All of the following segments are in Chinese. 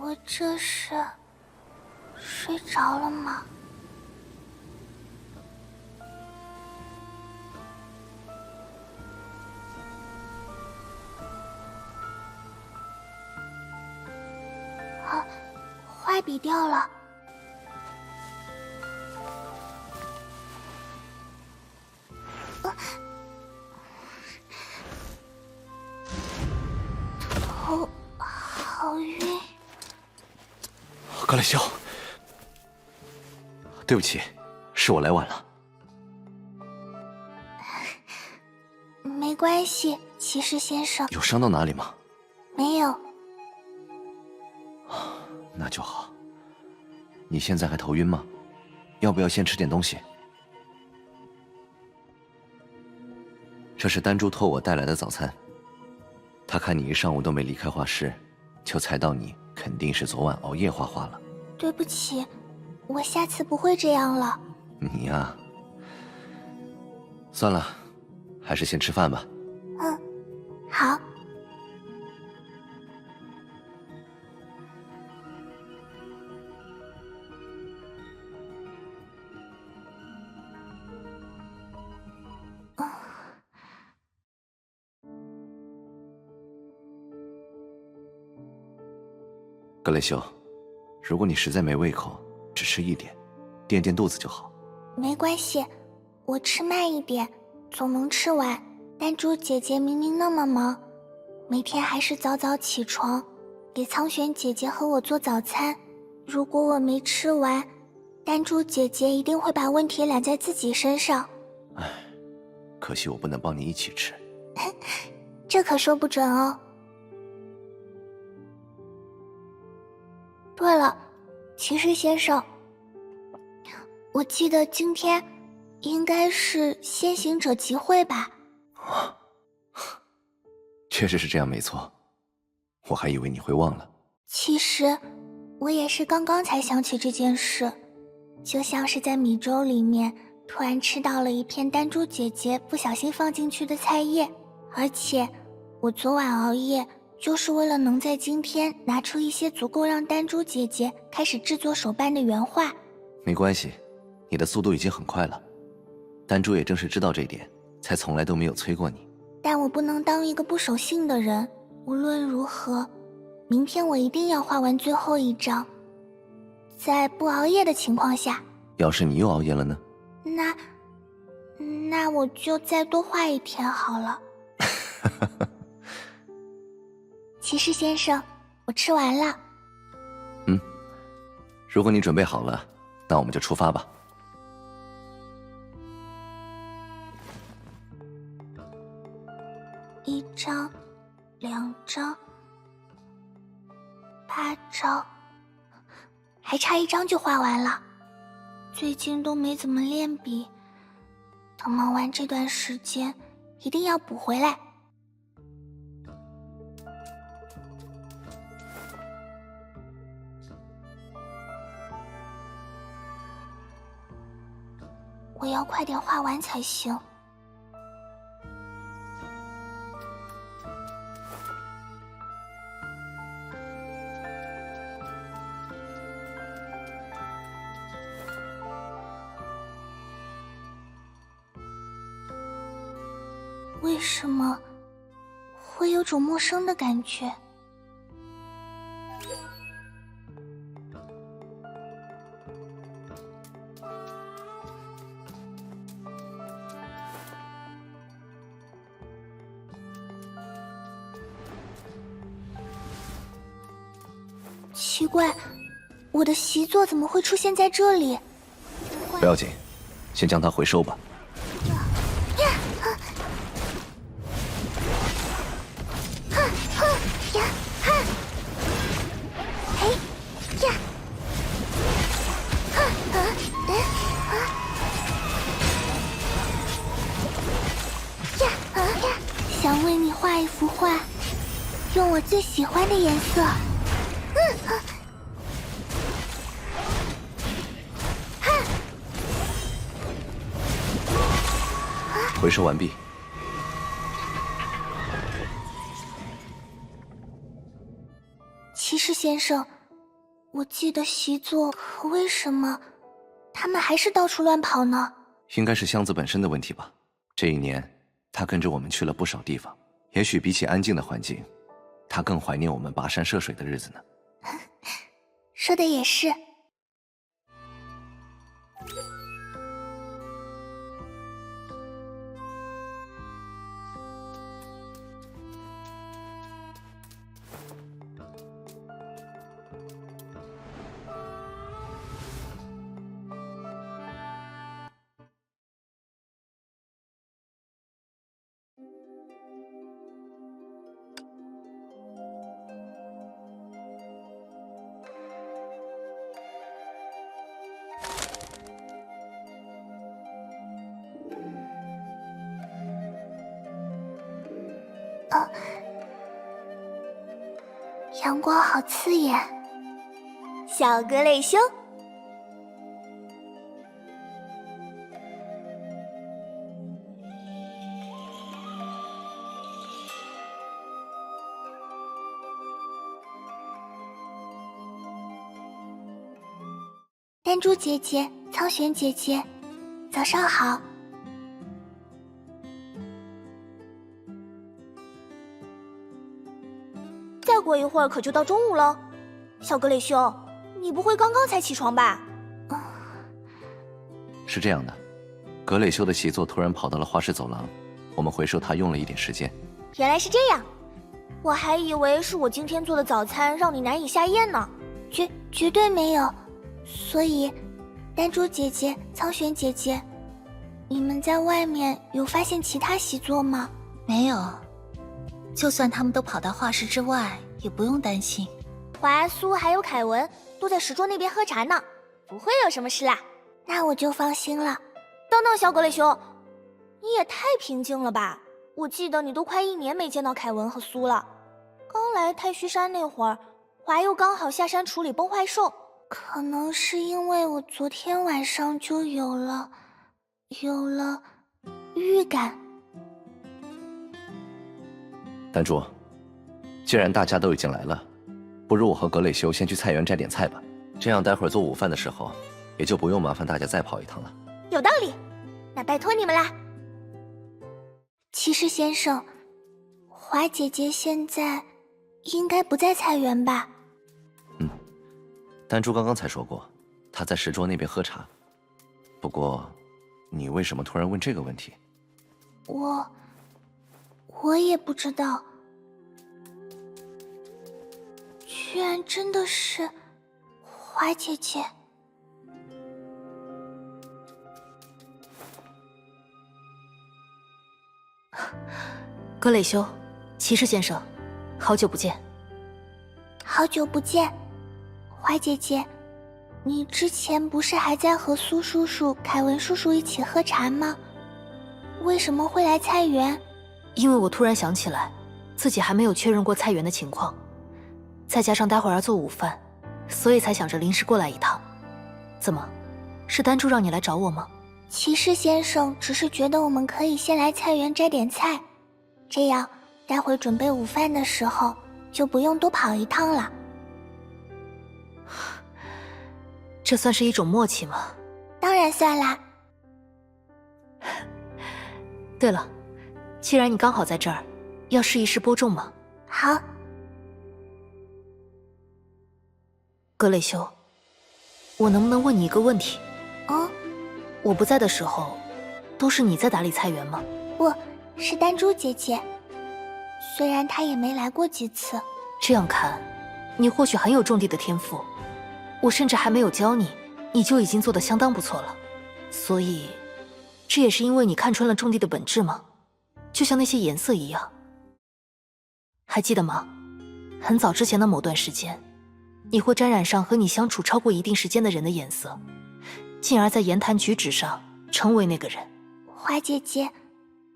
我这是睡着了吗？啊，画笔掉了。头好晕。高磊修，对不起，是我来晚了。没关系，骑士先生。有伤到哪里吗？没有。那就好。你现在还头晕吗？要不要先吃点东西？这是丹珠托我带来的早餐。他看你一上午都没离开画室，就猜到你肯定是昨晚熬夜画画了。对不起，我下次不会这样了。你呀，算了，还是先吃饭吧。嗯，好。格雷修，如果你实在没胃口，只吃一点，垫垫肚子就好。没关系，我吃慢一点，总能吃完。丹珠姐姐明明那么忙，每天还是早早起床，给苍玄姐姐和我做早餐。如果我没吃完，丹珠姐姐一定会把问题揽在自己身上。唉，可惜我不能帮你一起吃。这可说不准哦。对了，骑士先生，我记得今天应该是先行者集会吧？确实是这样，没错。我还以为你会忘了。其实，我也是刚刚才想起这件事，就像是在米粥里面突然吃到了一片丹珠姐姐不小心放进去的菜叶，而且我昨晚熬夜就是为了能在今天拿出一些足够让丹珠姐姐开始制作手办的原画。没关系，你的速度已经很快了。丹珠也正是知道这点，才从来都没有催过你。但我不能当一个不守信的人，无论如何，明天我一定要画完最后一张，在不熬夜的情况下。要是你又熬夜了呢？那我就再多画一天好了。骑士先生，我吃完了。如果你准备好了，那我们就出发吧。1张2张8张，还差1张就画完了。最近都没怎么练笔，等忙完这段时间一定要补回来。我要快点画完才行。为什么会有种陌生的感觉？奇怪，我的习作怎么会出现在这里？不要紧，先将它回收吧。想为你画一幅画，用我最喜欢的颜色。回收完毕。骑士先生，我记得习作，可为什么他们还是到处乱跑呢？应该是箱子本身的问题吧。这一年，他跟着我们去了不少地方，也许比起安静的环境，他更怀念我们跋山涉水的日子呢。说的也是。阳光好刺眼。小格雷修，丹珠姐姐、苍玄姐姐，早上好。再过一会儿可就到中午了，小格雷修，你不会刚刚才起床吧？是这样的，格蕾修的习作突然跑到了画室走廊，我们回收他用了一点时间。原来是这样，我还以为是我今天做的早餐让你难以下咽呢。绝对没有。所以，丹珠姐姐、苍玄姐姐，你们在外面有发现其他习作吗？没有，就算他们都跑到画室之外，也不用担心。华苏还有凯文都在石桌那边喝茶呢，不会有什么事啦。那我就放心了。等等，小格雷修，你也太平静了吧？我记得你都快1年没见到凯文和苏了。刚来太虚山那会儿，华又刚好下山处理崩坏兽。可能是因为我昨天晚上就有了预感。丹珠，既然大家都已经来了，不如我和格蕾修先去菜园摘点菜吧，这样待会儿做午饭的时候，也就不用麻烦大家再跑一趟了。有道理，那拜托你们啦。骑士先生，华姐姐现在应该不在菜园吧？丹珠刚刚才说过，她在石桌那边喝茶。不过，你为什么突然问这个问题？我也不知道，居然真的是华姐姐。格蕾修，骑士先生，好久不见。好久不见。华姐姐，你之前不是还在和苏叔叔、凯文叔叔一起喝茶吗？为什么会来菜园？因为我突然想起来，自己还没有确认过菜园的情况，再加上待会儿要做午饭，所以才想着临时过来一趟。怎么，是丹珠让你来找我吗？骑士先生只是觉得我们可以先来菜园摘点菜，这样待会准备午饭的时候就不用多跑一趟了。这算是一种默契吗？当然算啦。对了，既然你刚好在这儿，要试一试播种吗？好。格蕾修，我能不能问你一个问题？我不在的时候，都是你在打理菜园吗？不，是丹珠姐姐。虽然她也没来过几次。这样看，你或许很有种地的天赋。我甚至还没有教你，你就已经做得相当不错了。所以，这也是因为你看穿了种地的本质吗？就像那些颜色一样。还记得吗？很早之前的某段时间，你会沾染上和你相处超过一定时间的人的颜色，进而在言谈举止上成为那个人。华姐姐，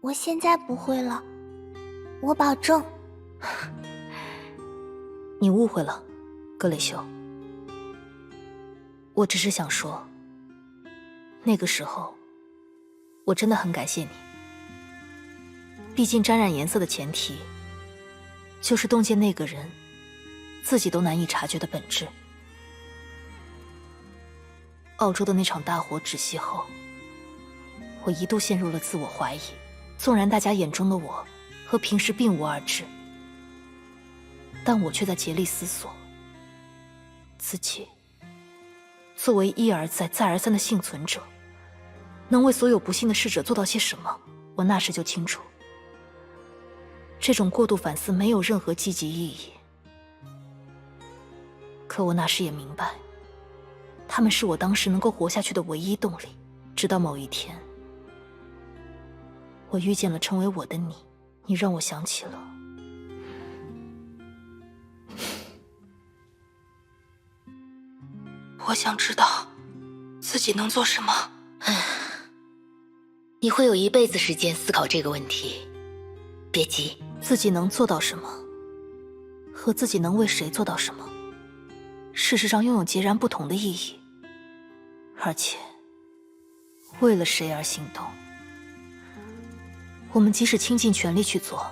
我现在不会了，我保证。你误会了，格蕾修。我只是想说，那个时候，我真的很感谢你。毕竟沾染颜色的前提，就是洞见那个人自己都难以察觉的本质。澳洲的那场大火止息后，我一度陷入了自我怀疑，纵然大家眼中的我和平时并无二致，但我却在竭力思索自己作为一而再再而三的幸存者，能为所有不幸的逝者做到些什么。我那时就清楚，这种过度反思没有任何积极意义。可我那时也明白，他们是我当时能够活下去的唯一动力。直到某一天，我遇见了成为我的你，你让我想起了我想知道自己能做什么。你会有一辈子时间思考这个问题，别急。自己能做到什么，和自己能为谁做到什么，事实上拥有截然不同的意义，而且为了谁而行动，我们即使倾尽全力去做，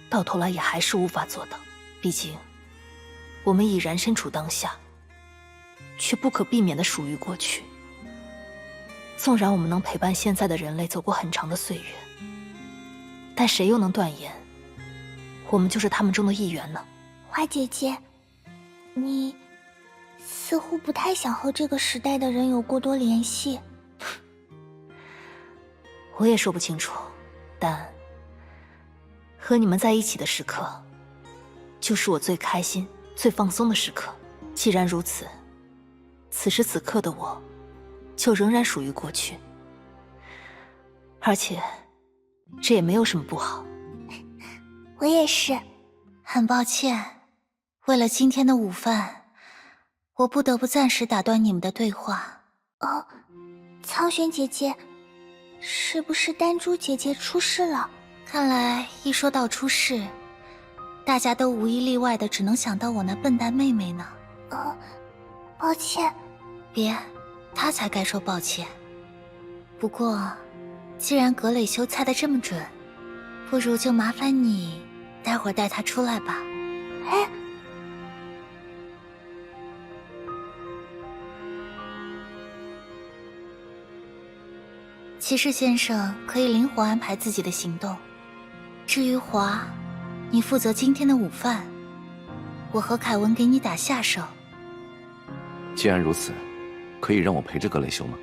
到头来也还是无法做到。毕竟我们已然身处当下，却不可避免地属于过去。纵然我们能陪伴现在的人类走过很长的岁月，但谁又能断言我们就是他们中的一员呢？花姐姐，你似乎不太想和这个时代的人有过多联系。我也说不清楚，但和你们在一起的时刻，就是我最开心、最放松的时刻。既然如此，此时此刻的我就仍然属于过去，而且这也没有什么不好。我也是。很抱歉，为了今天的午饭，我不得不暂时打断你们的对话。哦，苍玄姐姐，是不是丹珠姐姐出事了？看来一说到出事，大家都无一例外的只能想到我那笨蛋妹妹呢。抱歉。别，她才该说抱歉。不过，既然葛磊修猜得这么准，不如就麻烦你待会儿带她出来吧。哎，骑士先生可以灵活安排自己的行动。至于华，你负责今天的午饭，我和凯文给你打下手。既然如此，可以让我陪着格雷修吗？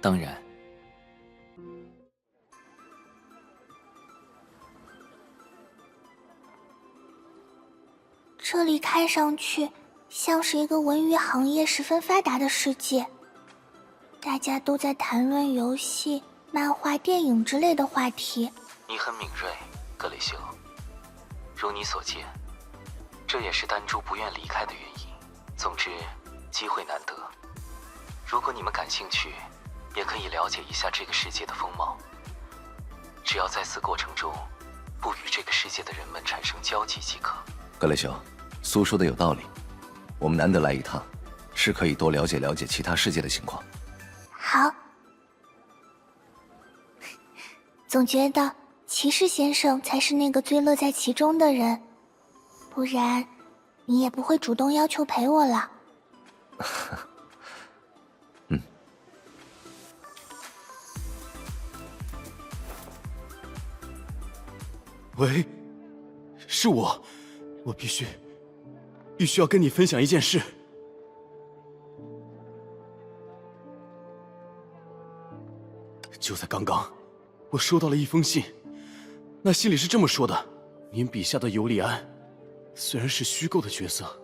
当然。这里看上去像是一个文娱行业十分发达的世界，大家都在谈论游戏、漫画、电影之类的话题。你很敏锐，格雷修。如你所见，这也是丹珠不愿离开的原因。总之，机会难得。如果你们感兴趣，也可以了解一下这个世界的风貌。只要在此过程中，不与这个世界的人们产生交集即可。格雷修，苏说的有道理，我们难得来一趟，是可以多了解了解其他世界的情况。好。总觉得骑士先生才是那个最乐在其中的人，不然你也不会主动要求陪我了。喂，是我必须要跟你分享一件事。就在刚刚，我收到了一封信，那信里是这么说的：您笔下的尤利安，虽然是虚构的角色，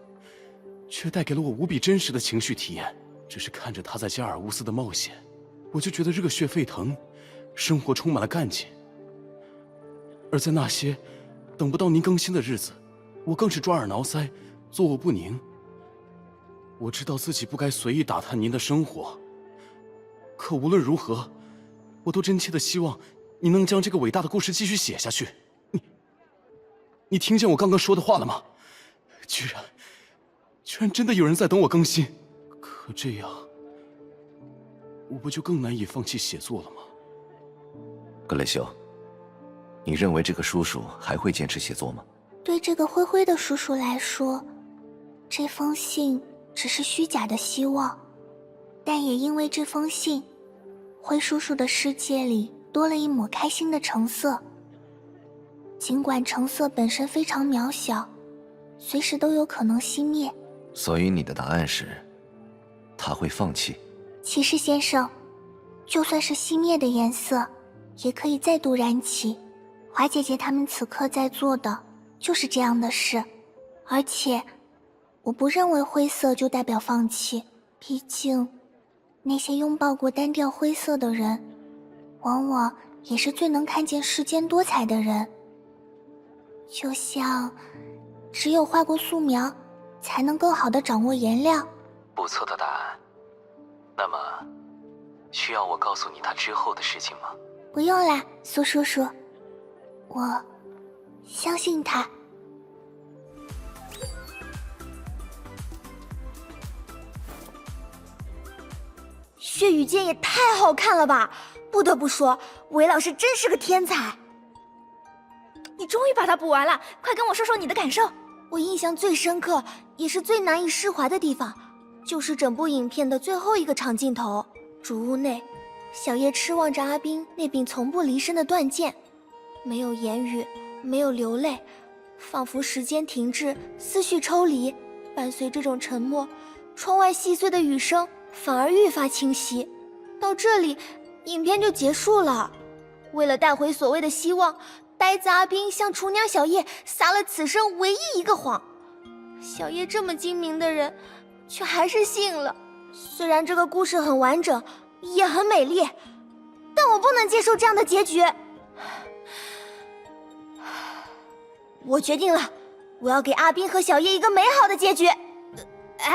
却带给了我无比真实的情绪体验。只是看着他在加尔乌斯的冒险，我就觉得热血沸腾，生活充满了干劲。而在那些等不到您更新的日子，我更是抓耳挠腮，坐卧不宁。我知道自己不该随意打探您的生活，可无论如何，我都真切的希望你能将这个伟大的故事继续写下去。你听见我刚刚说的话了吗？居然真的有人在等我更新，可这样，我不就更难以放弃写作了吗？格雷修，你认为这个叔叔还会坚持写作吗？对这个灰灰的叔叔来说，这封信只是虚假的希望，但也因为这封信，灰叔叔的世界里多了一抹开心的橙色。尽管橙色本身非常渺小，随时都有可能熄灭。所以你的答案是，他会放弃？骑士先生，就算是熄灭的颜色，也可以再度燃起。华姐姐他们此刻在做的就是这样的事，而且我不认为灰色就代表放弃，毕竟那些拥抱过单调灰色的人，往往也是最能看见世间多彩的人。就像只有画过素描，才能更好地掌握颜料。不错的答案。那么，需要我告诉你他之后的事情吗？不用啦，苏叔叔，我相信他。血雨剑也太好看了吧！不得不说，韦老师真是个天才。你终于把它补完了，快跟我说说你的感受。我印象最深刻，也是最难以释怀的地方，就是整部影片的最后一个长镜头。主屋内，小叶痴望着阿冰那柄从不离身的断剑，没有言语，没有流泪，仿佛时间停滞，思绪抽离。伴随这种沉默，窗外细碎的雨声反而愈发清晰。到这里，影片就结束了。为了带回所谓的希望，呆子阿冰向厨娘小叶撒了此生唯一一个谎。小叶这么精明的人，却还是信了。虽然这个故事很完整，也很美丽，但我不能接受这样的结局。我决定了，我要给阿冰和小叶一个美好的结局。哎，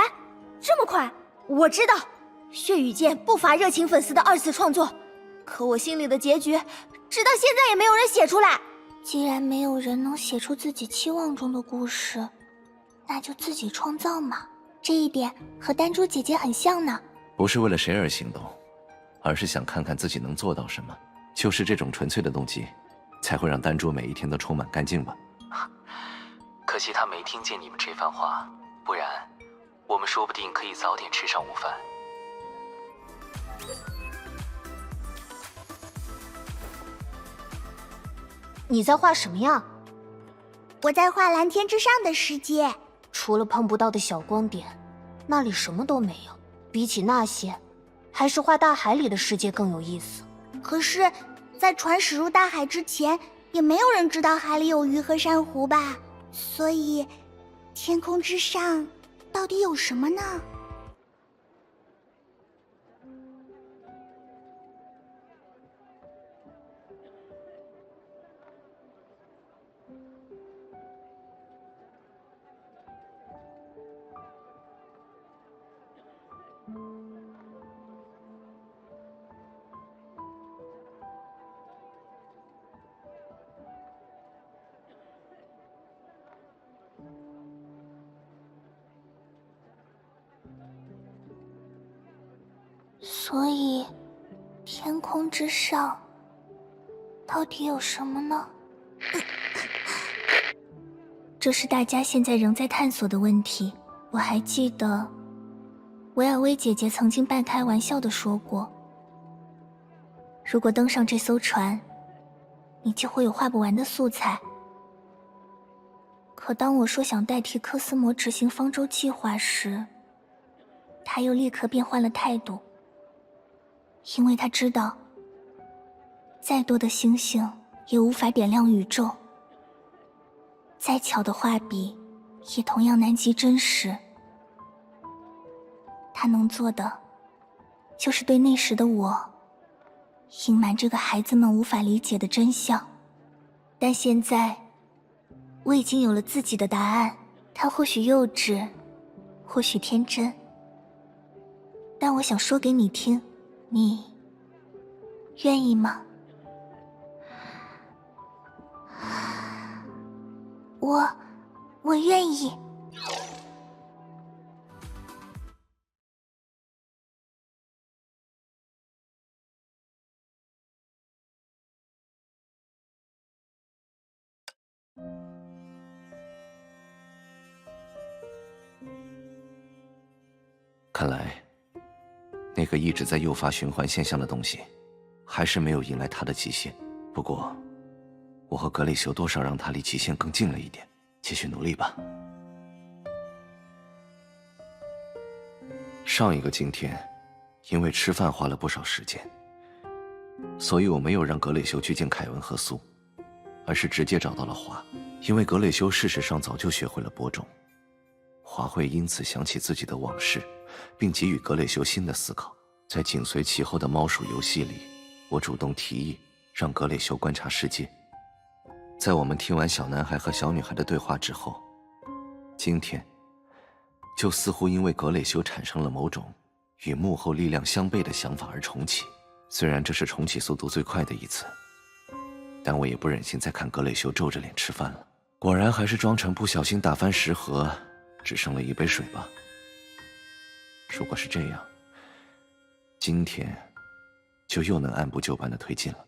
这么快？我知道，血雨剑不乏热情粉丝的二次创作，可我心里的结局，直到现在也没有人写出来。既然没有人能写出自己期望中的故事，那就自己创造嘛。这一点和丹珠姐姐很像呢。不是为了谁而行动，而是想看看自己能做到什么。就是这种纯粹的动机，才会让丹珠每一天都充满干劲吧。可惜他没听见你们这番话，不然我们说不定可以早点吃上午饭。你在画什么呀？我在画蓝天之上的世界。除了碰不到的小光点，那里什么都没有。比起那些，还是画大海里的世界更有意思。可是，在船驶入大海之前，也没有人知道海里有鱼和珊瑚吧？所以，天空之上到底有什么呢？所以，天空之上到底有什么呢？这是大家现在仍在探索的问题。我还记得，维尔薇姐姐曾经半开玩笑地说过，如果登上这艘船，你就会有画不完的素材。可当我说想代替科斯摩执行方舟计划时，他又立刻变换了态度。因为他知道，再多的星星也无法点亮宇宙，再巧的画笔也同样难及真实。他能做的，就是对那时的我隐瞒这个孩子们无法理解的真相。但现在，我已经有了自己的答案。它或许幼稚，或许天真，但我想说给你听。你愿意吗？我愿意。看来，那个一直在诱发循环现象的东西，还是没有迎来它的极限。不过，我和格雷修多少让它离极限更近了一点，继续努力吧。上一个今天，因为吃饭花了不少时间，所以我没有让格雷修去见凯文和苏，而是直接找到了华。因为格雷修事实上早就学会了播种，华会因此想起自己的往事，并给予格雷修新的思考。在紧随其后的猫鼠游戏里，我主动提议让格雷修观察世界。在我们听完小男孩和小女孩的对话之后，今天就似乎因为格雷修产生了某种与幕后力量相悖的想法而重启。虽然这是重启速度最快的一次，但我也不忍心再看格雷修皱着脸吃饭了。果然还是装成不小心打翻食盒，只剩了一杯水吧。如果是这样，今天就又能按部就班地推进了。